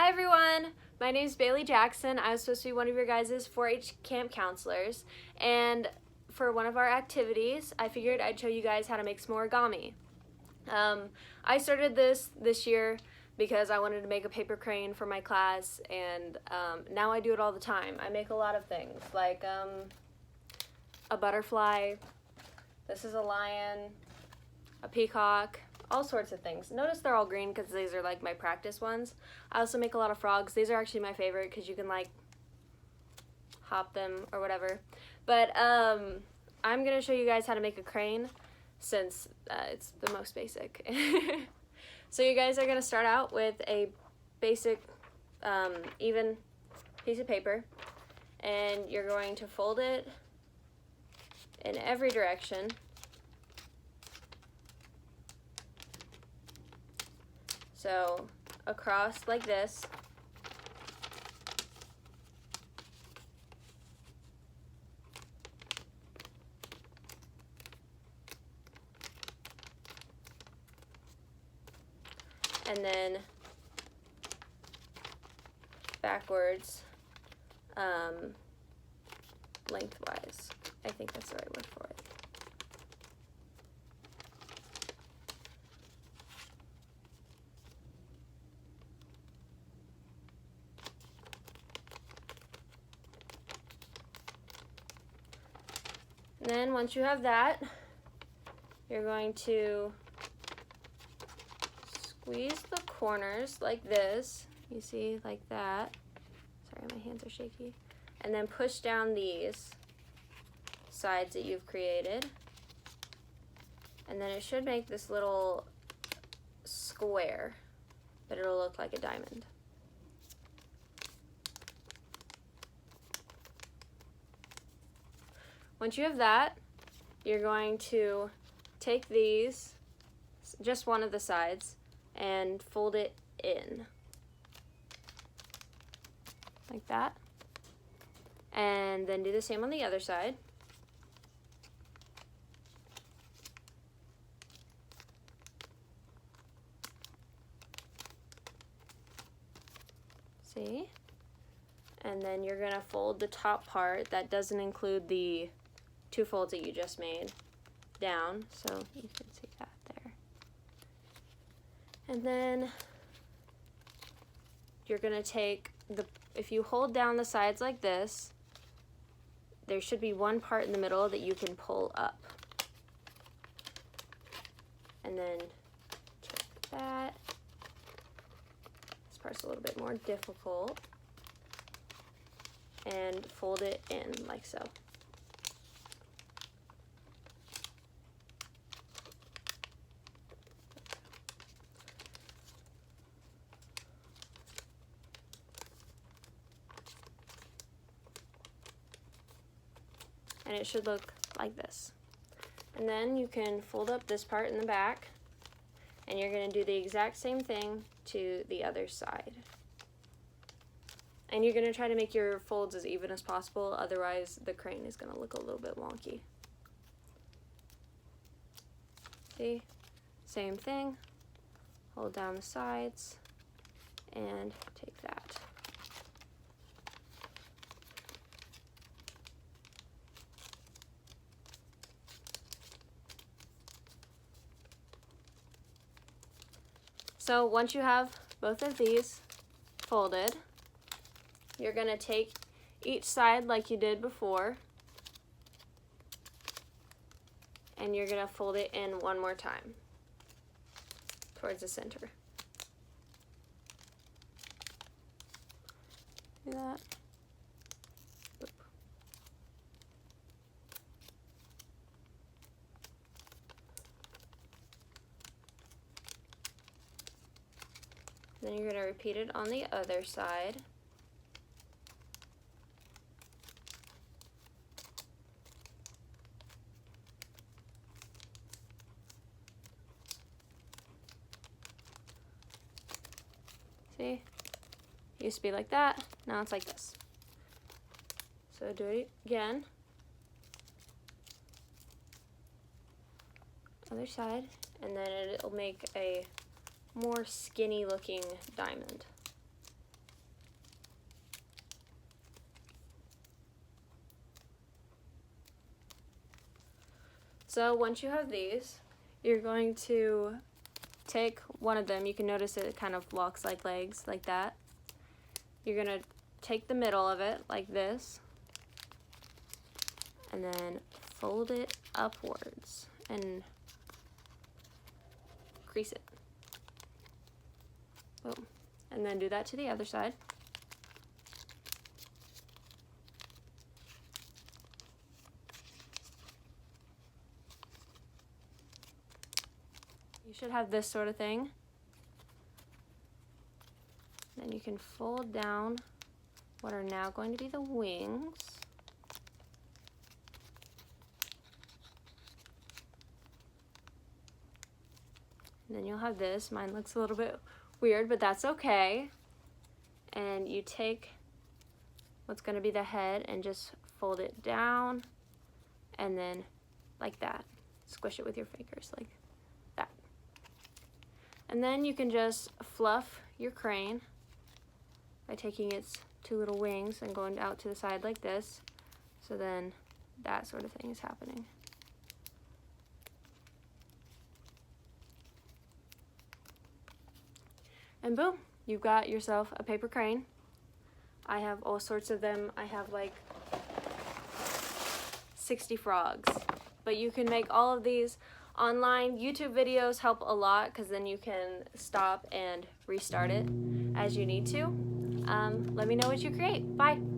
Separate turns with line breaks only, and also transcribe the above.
Hi everyone, my name is Baylee Jackson. I was supposed to be one of your guys' 4-H camp counselors, and for one of our activities, I figured I'd show you guys how to make some origami. I started this year because I wanted to make a paper crane for my class, and now I do it all the time. I make a lot of things, like a butterfly, this is a lion, a peacock, all sorts of things. Notice they're all green because these are like my practice ones. I also make a lot of frogs. These are actually my favorite because you can like hop them or whatever. But I'm gonna show you guys how to make a crane since it's the most basic. So you guys are gonna start out with a basic even piece of paper, and you're going to fold it in every direction. So across like this. And then backwards, lengthwise. I think that's the right word for it. And then once you have that, you're going to squeeze the corners like this. You see, like that. Sorry, my hands are shaky. And then push down these sides that you've created. And then it should make this little square, but it'll look like a diamond. Once you have that, you're going to take these, just one of the sides, and fold it in. Like that. And then do the same on the other side. See? And then you're gonna fold the top part, that doesn't include the 2 folds that you just made, down, so you can see that there. And then you're gonna take if you hold down the sides like this, there should be one part in the middle that you can pull up. And then take that. This part's a little bit more difficult. And fold it in like so. And it should look like this. And then you can fold up this part in the back, and you're going to do the exact same thing to the other side. And you're going to try to make your folds as even as possible, otherwise the crane is going to look a little bit wonky. See? Same thing. Hold down the sides and take that. So once you have both of these folded, you're going to take each side like you did before, and you're going to fold it in one more time towards the center. See that? Then you're going to repeat it on the other side. See? It used to be like that, now it's like this. So do it again. Other side, and then it'll make a more skinny looking diamond. So once you have these, you're going to take one of them. You can notice it kind of walks like legs, like that. You're gonna take the middle of it like this, and then fold it upwards and crease it. Boom. And then do that to the other side. You should have this sort of thing. Then you can fold down what are now going to be the wings. And then you'll have this. Mine looks a little bit weird, but that's okay. And you take what's going to be the head and just fold it down, and then like that. Squish it with your fingers like that. And then you can just fluff your crane by taking its two little wings and going out to the side like this. So then that sort of thing is happening. And boom, you've got yourself a paper crane. I have all sorts of them. I have like 60 frogs. But you can make all of these online. YouTube videos help a lot because then you can stop and restart it as you need to. Let me know what you create. Bye.